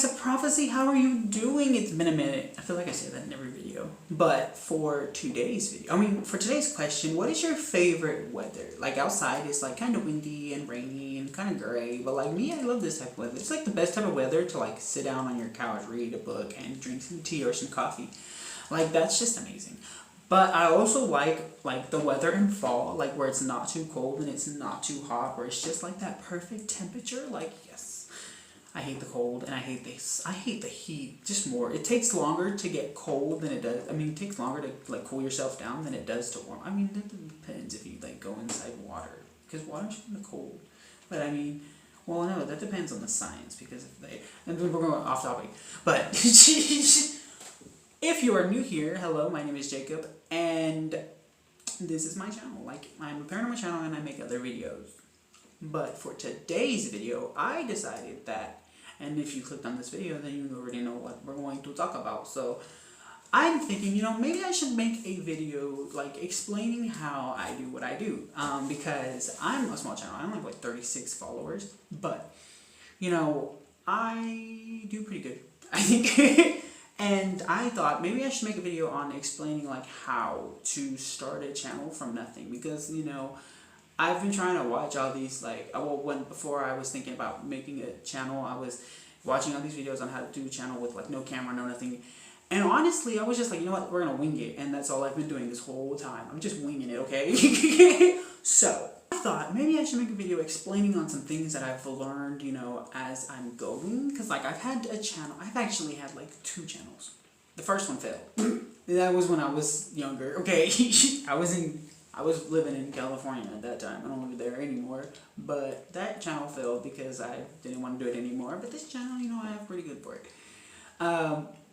guys of prophecy, how are you doing? It's been a minute. I feel like I say that in every video. But for today's video, for today's question, what is your favorite weather? Like outside it's like kind of windy and rainy and kind of gray, but like me, I love this type of weather. It's like the best type of weather to like sit down on your couch, read a book, and drink some tea or some coffee. Like that's just amazing. But I also like the weather in fall, like where it's not too cold and it's not too hot, where it's just like that perfect temperature. Like yes. I hate the cold and I hate the heat just more. It takes longer to get cold than it does. It takes longer to like cool yourself down than it does to warm. That depends if you like go inside water, because water's kind of cold. But well, no, that depends on the science, because and we're going off topic. But if you are new here, hello, my name is Jacob, and this is my channel. Like, I'm a paranormal channel and I make other videos. But for today's video, I decided that, and if you clicked on this video, then you already know what we're going to talk about. So I'm thinking, maybe I should make a video like explaining how I do what I do. Because I'm a small channel. I only have like 36 followers, but I do pretty good, I think. And I thought maybe I should make a video on explaining like how to start a channel from nothing, because I've been trying to watch all these before I was thinking about making a channel, I was watching all these videos on how to do a channel with like no camera, no nothing. And honestly, I was just like, you know what, we're gonna wing it, and that's all I've been doing this whole time. I'm just winging it, okay? So I thought maybe I should make a video explaining on some things that I've learned, as I'm going. Because like I've had a channel, I've actually had like 2 channels. The first one failed. That was when I was younger, okay? I was living in California at that time. I don't live there anymore. But that channel failed because I didn't want to do it anymore. But this channel, I have pretty good for it.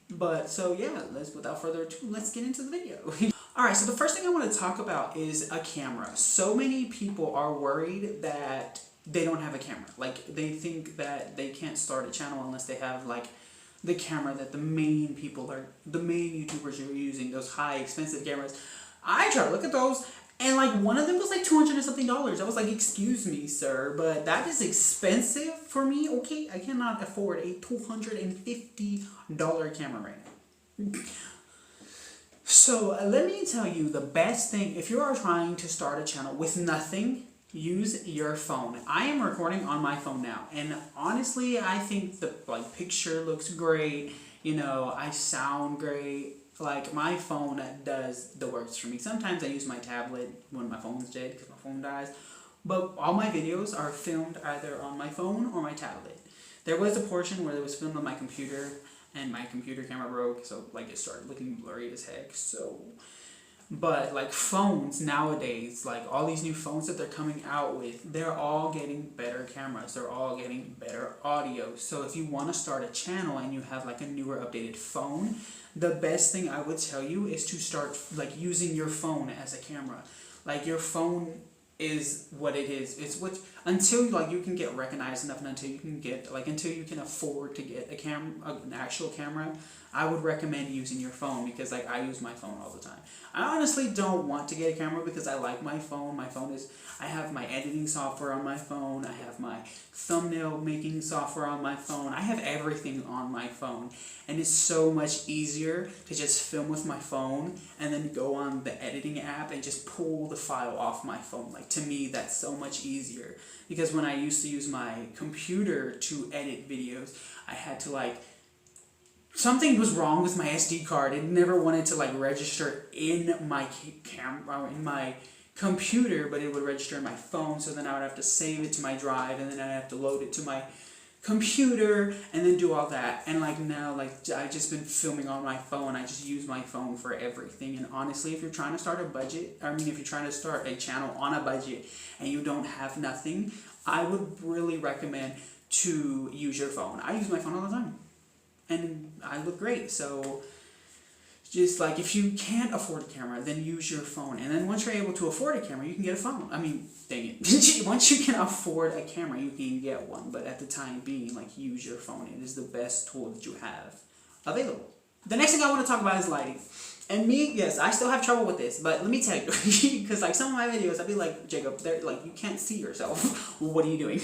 But so yeah, without further ado, let's get into the video. Alright, so the first thing I want to talk about is a camera. So many people are worried that they don't have a camera. Like, they think that they can't start a channel unless they have, like, the camera that the main YouTubers are using, those high, expensive cameras. I tried to look at those, and like one of them was like $200 and something. I was like, excuse me, sir, but that is expensive for me, okay? I cannot afford a $250 camera right now. So let me tell you the best thing, if you are trying to start a channel with nothing, use your phone. I am recording on my phone now, and honestly, I think the picture looks great. I sound great. Like, my phone does the works for me. Sometimes I use my tablet when my phone's dead, because my phone dies. But all my videos are filmed either on my phone or my tablet. There was a portion where it was filmed on my computer, and my computer camera broke, so like it started looking blurry as heck. But like phones nowadays, like all these new phones that they're coming out with, they're all getting better cameras. They're all getting better audio. So if you want to start a channel and you have like a newer updated phone, the best thing I would tell you is to start like using your phone as a camera. Like, your phone is what it is. It's what, until like you can get recognized enough, and until you can afford to get an actual camera, I would recommend using your phone, because like I use my phone all the time. I honestly don't want to get a camera because I like my phone. I have my editing software on my phone. I have my thumbnail making software on my phone. I have everything on my phone. And it's so much easier to just film with my phone and then go on the editing app and just pull the file off my phone. Like, to me, that's so much easier. Because when I used to use my computer to edit videos, I had to something was wrong with my SD card. It never wanted to register in my camera, in my computer, but it would register in my phone. So then I would have to save it to my drive, and then I'd have to load it to my computer, and then do all that. And now, I just been filming on my phone. I just use my phone for everything. And honestly, if you're trying to start if you're trying to start a channel on a budget and you don't have nothing, I would really recommend to use your phone. I use my phone all the time, and I look great. So just if you can't afford a camera, then use your phone. And then once you're able to afford a camera, you can get a phone. Dang it. Once you can afford a camera, you can get one. But at the time being, use your phone. It is the best tool that you have available. The next thing I want to talk about is lighting. And me, yes, I still have trouble with this, but let me tell you, because some of my videos, I'd be like, Jacob, you can't see yourself. What are you doing?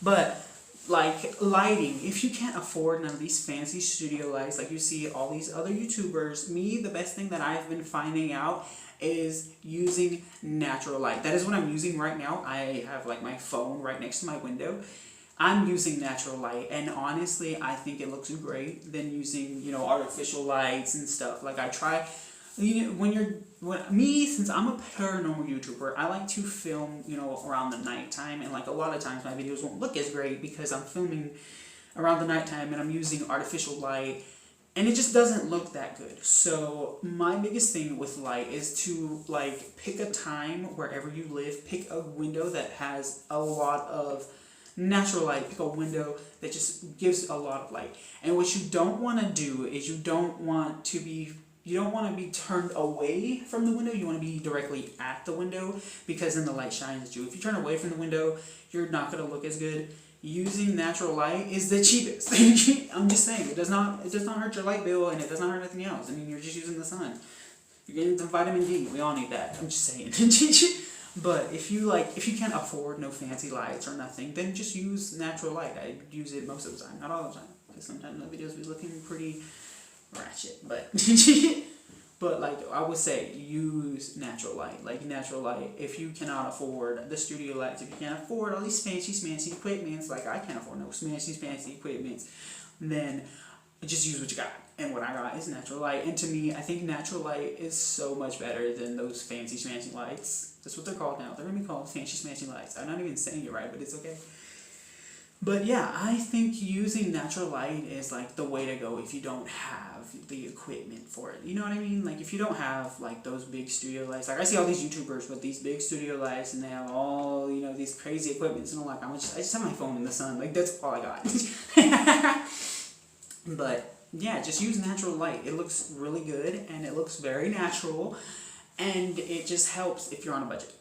But like lighting. If you can't afford none of these fancy studio lights like you see all these other YouTubers, the best thing that I've been finding out is using natural light. That is what I'm using right now. I have like my phone right next to my window. I'm using natural light, and honestly, I think it looks great than using, artificial lights and stuff. Like I try, since I'm a paranormal YouTuber, I like to film, around the nighttime, and like a lot of times my videos won't look as great because I'm filming around the nighttime and I'm using artificial light, and it just doesn't look that good. So my biggest thing with light is to like pick a time wherever you live, pick a window that has a lot of natural light, pick a window that just gives a lot of light. And what you don't want to do is you don't want to be turned away from the window. You want to be directly at the window, because then the light shines at you. If you turn away from the window, you're not going to look as good. Using natural light is the cheapest. I'm just saying, it does not hurt your light bill, and it does not hurt anything else. I mean, you're just using the sun. You're getting some vitamin D. We all need that. I'm just saying. But if you can't afford no fancy lights or nothing, then just use natural light. I use it most of the time, not all the time, because sometimes the videos be looking pretty ratchet. But but like I would say, use natural light. Like natural light. If you cannot afford the studio lights, if you can't afford all these fancy equipments, like I can't afford no fancy equipments, then just use what you got. And what I got is natural light. And to me, I think natural light is so much better than those fancy lights. That's what they're called now. They're going to be called fancy lights. I'm not even saying it right, but it's okay. But yeah, I think using natural light is like the way to go if you don't have the equipment for it. You know what I mean? Like if you don't have like those big studio lights. Like I see all these YouTubers with these big studio lights, and they have all, these crazy equipment. And I'm like, I just have my phone in the sun. Like that's all I got. But yeah, just use natural light. It looks really good, and it looks very natural, and it just helps if you're on a budget.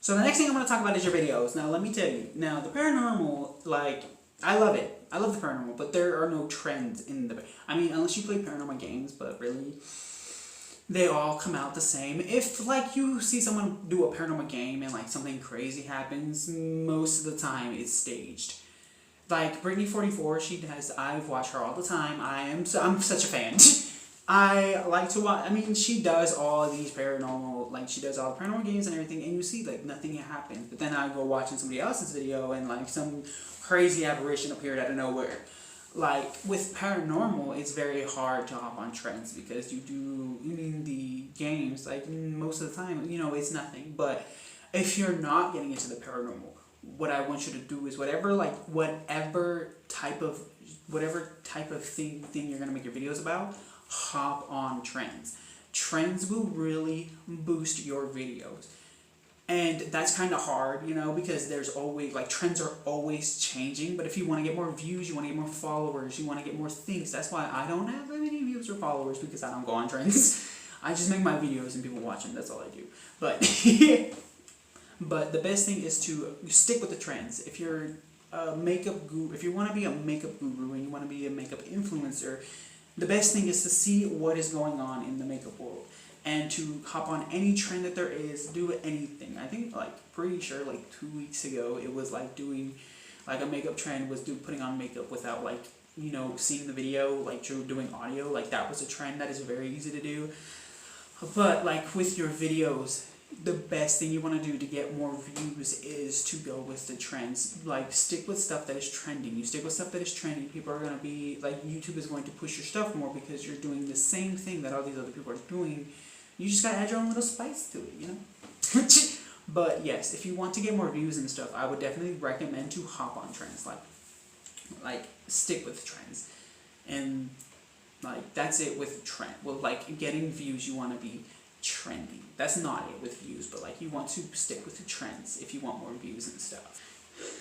So the next thing I'm going to talk about is your videos. Now let me tell you, now the paranormal, like, I love it. I love the paranormal, but there are no trends in unless you play paranormal games, but really, they all come out the same. If like you see someone do a paranormal game and like something crazy happens, most of the time it's staged. Like Brittany44, I've watched her all the time. I'm such a fan. I like to watch. I mean, she does all these paranormal, like she does all the paranormal games and everything, and you see like nothing happens. But then I go watching somebody else's video, and like some crazy apparition appeared out of nowhere. Like with paranormal, it's very hard to hop on trends because the games, like most of the time, it's nothing. But if you're not getting into the paranormal, what I want you to do is whatever type of thing you're gonna make your videos about, hop on trends. Trends will really boost your videos. And that's kind of hard, because there's always, trends are always changing. But if you want to get more views, you want to get more followers, you want to get more things. That's why I don't have that many views or followers, because I don't go on trends. I just make my videos and people watch them. That's all I do. But but the best thing is to stick with the trends. If you're a makeup guru, if you want to be a makeup guru and you want to be a makeup influencer, the best thing is to see what is going on in the makeup world and to hop on any trend that there is, do anything. I think pretty sure 2 weeks ago it was doing a makeup trend was putting on makeup without seeing the video, doing audio. That was a trend that is very easy to do. But with your videos, the best thing you want to do to get more views is to go with the trends. Stick with stuff that is trending. You stick with stuff that is trending, people are going to be, YouTube is going to push your stuff more because you're doing the same thing that all these other people are doing. You just got to add your own little spice to it, But yes, if you want to get more views and stuff, I would definitely recommend to hop on trends. Stick with trends. And, that's it with trend. Well, getting views, you want to be trendy. That's not it with views, but you want to stick with the trends if you want more views and stuff.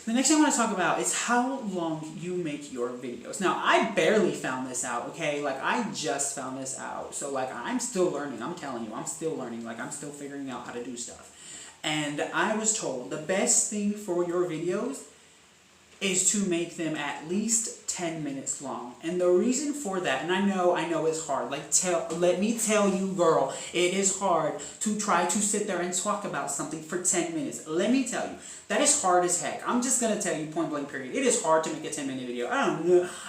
The next thing I want to talk about is how long you make your videos. Now, I barely found this out, okay? I just found this out. So, I'm still learning. I'm telling you, I'm still learning. I'm still figuring out how to do stuff. And I was told the best thing for your videos is to make them at least 10 minutes long. And the reason for that, and I know it's hard. Let me tell you, girl, it is hard to try to sit there and talk about something for 10 minutes. Let me tell you, that is hard as heck. I'm just gonna tell you point blank period. It is hard to make a 10-minute video. I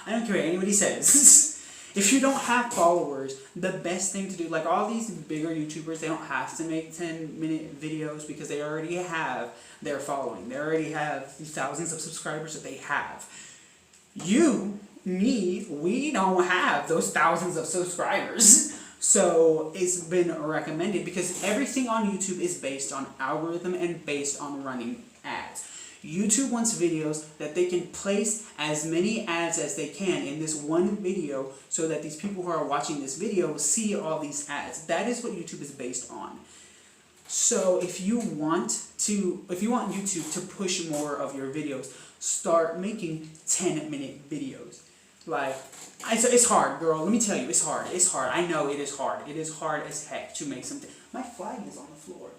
don't care what anybody says. If you don't have followers, the best thing to do, like all these bigger YouTubers, they don't have to make 10-minute videos because they already have their following. They already have these thousands of subscribers that they have. We don't have those thousands of subscribers. So it's been recommended because everything on YouTube is based on algorithm and based on running ads. YouTube wants videos that they can place as many ads as they can in this one video so that these people who are watching this video see all these ads. That is what YouTube is based on. So if you want YouTube to push more of your videos, start making 10-minute videos. Like, it's hard, girl. Let me tell you, it's hard. It's hard. I know it is hard. It is hard as heck to make something. My flag is on the floor.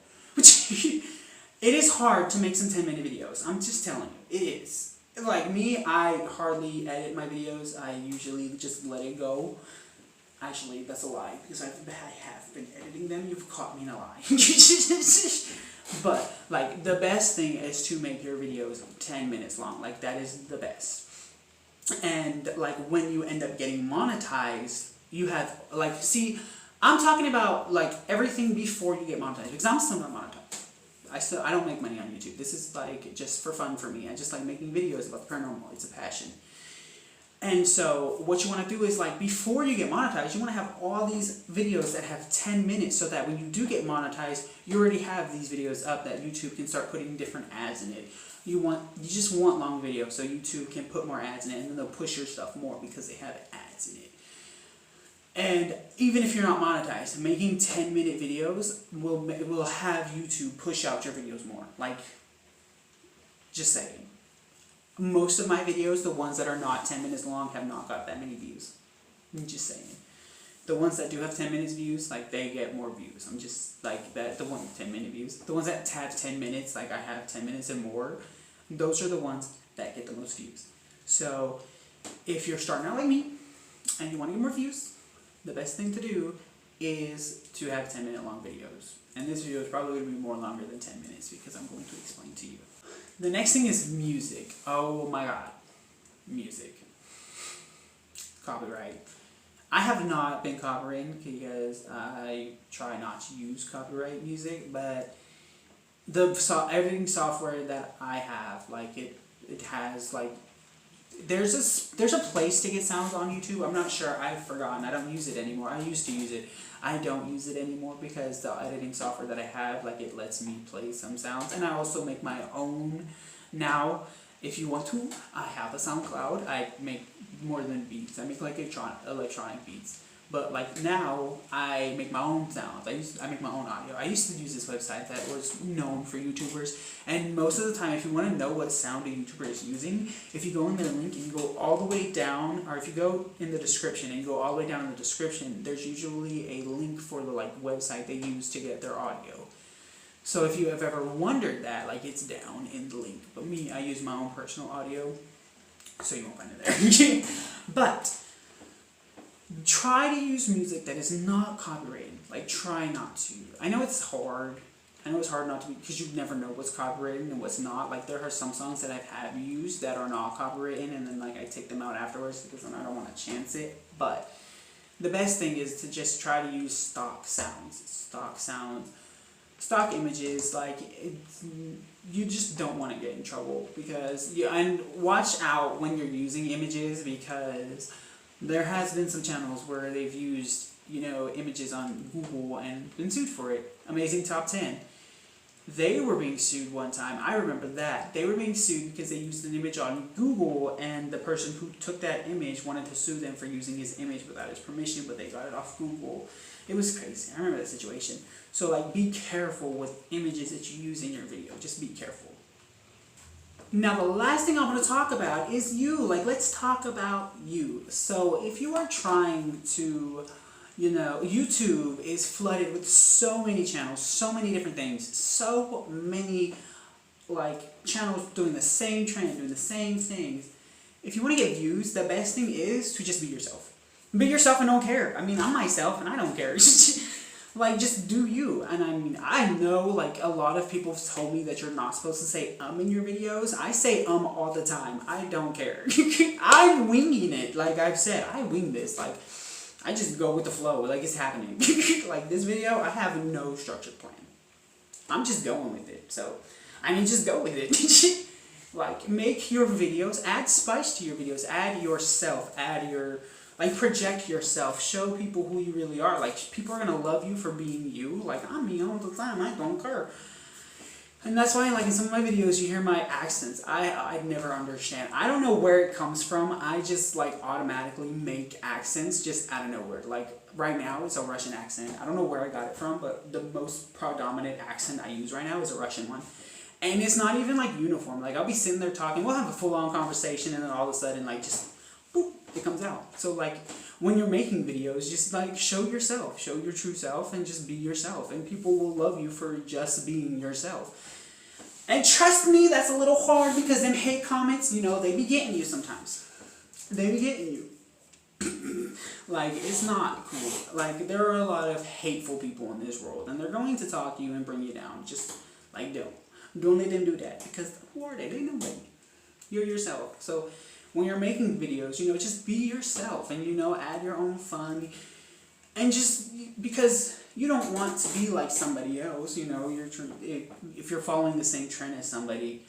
It is hard to make some 10-minute videos. I'm just telling you, it is. Like me, I hardly edit my videos. I usually just let it go. Actually, that's a lie, because I have been editing them. You've caught me in a lie. But, like, the best thing is to make your videos 10 minutes long. Like, that is the best. And, like, when you end up getting monetized, you have, like, see, I'm talking about, like, everything before you get monetized, because I'm still not monetized. I don't make money on YouTube. This is, like, just for fun for me. I just like making videos about the paranormal. It's a passion. And so what you want to do is, like, before you get monetized, you want to have all these videos that have 10 minutes so that when you do get monetized, you already have these videos up that YouTube can start putting different ads in it. You just want long videos so YouTube can put more ads in it, and then they'll push your stuff more because they have ads in it. And even if you're not monetized, making 10-minute videos will have YouTube push out your videos more. Like, just saying. Most of my videos, the ones that are not 10 minutes long, have not got that many views. I'm just saying. The ones that do have 10 minutes views, like, they get more views. I'm just, like, the ones with 10-minute views. The ones that have 10 minutes, like I have 10 minutes and more, those are the ones that get the most views. So, if you're starting out like me, and you want to get more views, the best thing to do is to have 10-minute long videos. And this video is probably going to be more longer than 10 minutes because I'm going to explain to you. The next thing is music. Oh my god. Music. Copyright. I have not been copyrighted because I try not to use copyright music, but the editing software that I have, like, it has, like, there's a place to get sounds on YouTube. I'm not sure. I've forgotten. I don't use it anymore. I used to use it. I don't use it anymore because the editing software that I have, like, it lets me play some sounds. And I also make my own now. If you want to, I have a SoundCloud. I make more than beats. I make, like, electronic beats. But, like, now I make my own sounds. I make my own audio. I used to use this website that was known for YouTubers, and most of the time, if you want to know what sound a YouTuber is using, if you go in their link and you go all the way down, or if you go in the description and you go all the way down in the description, there's usually a link for the, like, website they use to get their audio. So if you have ever wondered that, like, it's down in the link. But me, I use my own personal audio, so you won't find it there. But try to use music that is not copyrighted. Like, try not to. I know it's hard. I know it's hard not to be, because you never know what's copyrighted and what's not. Like, there are some songs that I've had used that are not copyrighted, and then, like, I take them out afterwards because then I don't want to chance it. But the best thing is to just try to use stock sounds, stock images. Like, you just don't want to get in trouble because, and watch out when you're using images, because there has been some channels where they've used, images on Google and been sued for it. Amazing Top 10. They were being sued one time. I remember that. They were being sued because they used an image on Google, and the person who took that image wanted to sue them for using his image without his permission, but they got it off Google. It was crazy. I remember that situation. So, like, be careful with images that you use in your video. Just be careful. Now, the last thing I want to talk about is you. Like, let's talk about you. So, if you are trying to, YouTube is flooded with so many channels, so many different things, so many, like, channels doing the same trend, doing the same things. if you want to get views, the best thing is to just be yourself. Be yourself and don't care. I mean, I'm myself and I don't care. Like, just do you. And I mean, I know, like, a lot of people have told me that you're not supposed to say in your videos. I say all the time. I don't care. I'm winging it. Like I've said, I wing this. Like, I just go with the flow. Like, it's happening. Like, this video, I have no structured plan. I'm just going with it. So, I mean, just go with it. Like, make your videos, add spice to your videos, add yourself, add your... Like, project yourself. Show people who you really are. Like, people are going to love you for being you. Like, I'm me all the time. I don't care. And that's why, like, in some of my videos, you hear my accents. I never understand. I don't know where it comes from. I just, like, automatically make accents just out of nowhere. Like, right now, it's a Russian accent. I don't know where I got it from, but the most predominant accent I use right now is a Russian one. And it's not even, like, uniform. Like, I'll be sitting there talking. We'll have a full-on conversation, and then all of a sudden, like, just... boop, it comes out. So, like, when you're making videos, just, like, show yourself. Show your true self and just be yourself. And people will love you for just being yourself. And trust me, that's a little hard because them hate comments, you know, they be getting you sometimes. They be getting you. Like, it's not cool. Like, there are a lot of hateful people in this world. And they're going to talk to you and bring you down. Just, like, don't let them do that. Because who are they? They know nobody. You're yourself. So... when you're making videos, you know, just be yourself and, you know, add your own fun. And just because you don't want to be like somebody else, you know, if you're following the same trend as somebody,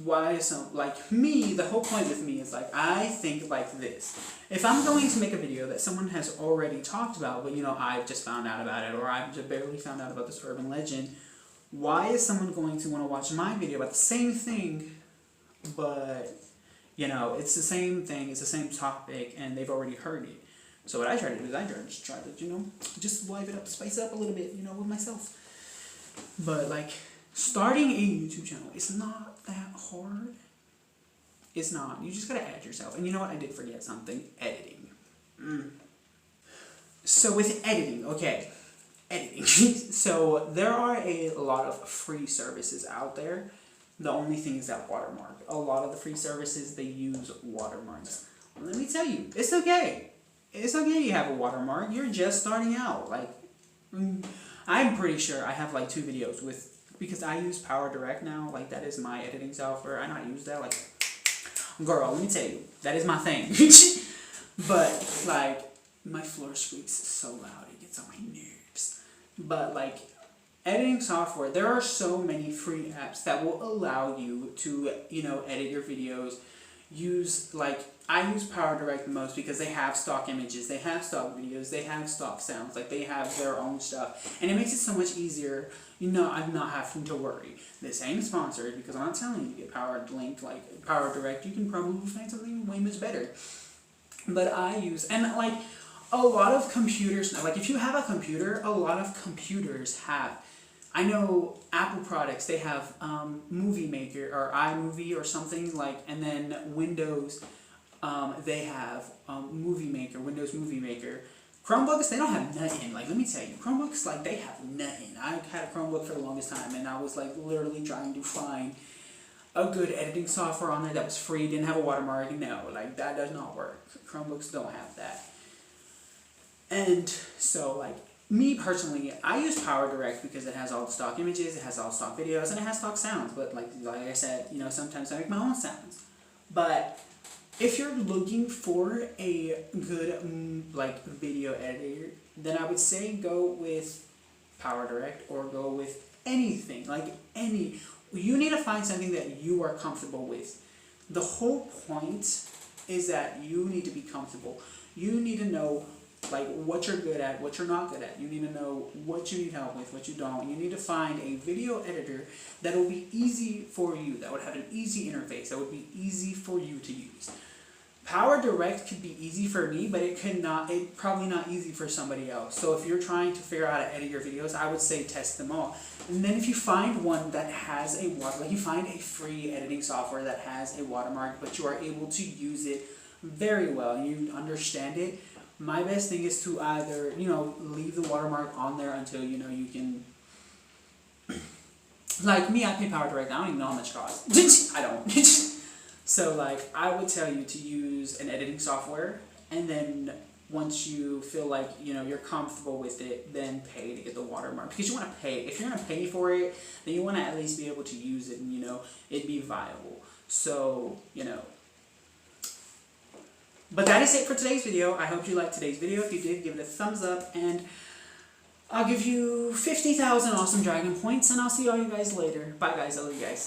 why so, like me, the whole point with me is like, I think like this. If I'm going to make a video that someone has already talked about, but, you know, I've just found out about it, or I've just barely found out about this urban legend, why is someone going to want to watch my video about the same thing, but... you know, it's the same thing, it's the same topic, and they've already heard it. So what I try to do is I just try to, you know, just liven it up, spice it up a little bit, you know, with myself. But, like, starting a YouTube channel, it's not that hard. It's not. You just gotta add yourself. And you know what? I did forget something. Editing. So with editing, okay. Editing. So there are a lot of free services out there. The only thing is that watermark. A lot of the free services, they use watermarks. Let me tell you, it's okay. It's okay you have a watermark. You're just starting out. Like, I'm pretty sure I have like 2 videos with, because I use PowerDirect now. Like, that is my editing software. I not use that. Like, girl, let me tell you, that is my thing. But, like, my floor squeaks so loud. It gets on my nerves. But, like... editing software, there are so many free apps that will allow you to, you know, edit your videos. Use, like, I use PowerDirect the most because they have stock images, they have stock videos, they have stock sounds, like, they have their own stuff. And it makes it so much easier, you know, I'm not having to worry. This ain't sponsored because I'm not telling you to get PowerDirect, you can probably find something way much better. But I use, and, like, a lot of computers, like, if you have a computer, a lot of computers have... I know Apple products, they have Movie Maker or iMovie or something like, and then Windows, they have Movie Maker, Windows Movie Maker. Chromebooks, they don't have nothing. Like, let me tell you, Chromebooks, like, they have nothing. I had a Chromebook for the longest time, and I was, like, literally trying to find a good editing software on there that was free, didn't have a watermark. No, like, that does not work. Chromebooks don't have that. And so, like, me personally, I use PowerDirect because it has all the stock images, it has all stock videos, and it has stock sounds. But like I said, you know, sometimes I make my own sounds. But if you're looking for a good like video editor, then I would say go with PowerDirect or go with anything, like any. You need to find something that you are comfortable with. The whole point is that you need to be comfortable. You need to know like what you're good at, what you're not good at. You need to know what you need help with, what you don't. You need to find a video editor that will be easy for you, that would have an easy interface, that would be easy for you to use. PowerDirect could be easy for me, but it's probably not easy for somebody else. So if you're trying to figure out how to edit your videos, I would say test them all. And then if you find one that has a like you find a free editing software that has a watermark, but you are able to use it very well and you understand it, my best thing is to either, you know, leave the watermark on there until, you know, you can... Like me, I pay PowerDirect. I don't even know how much it costs. I don't. So like I would tell you to use an editing software, and then once you feel like you're comfortable with it, then pay to get the watermark, because you want to pay. If you're gonna pay for it, then you want to at least be able to use it, and it be viable. So but that is it for today's video. I hope you liked today's video. If you did, give it a thumbs up, and I'll give you 50,000 awesome dragon points, and I'll see all you guys later. Bye guys, I love you guys.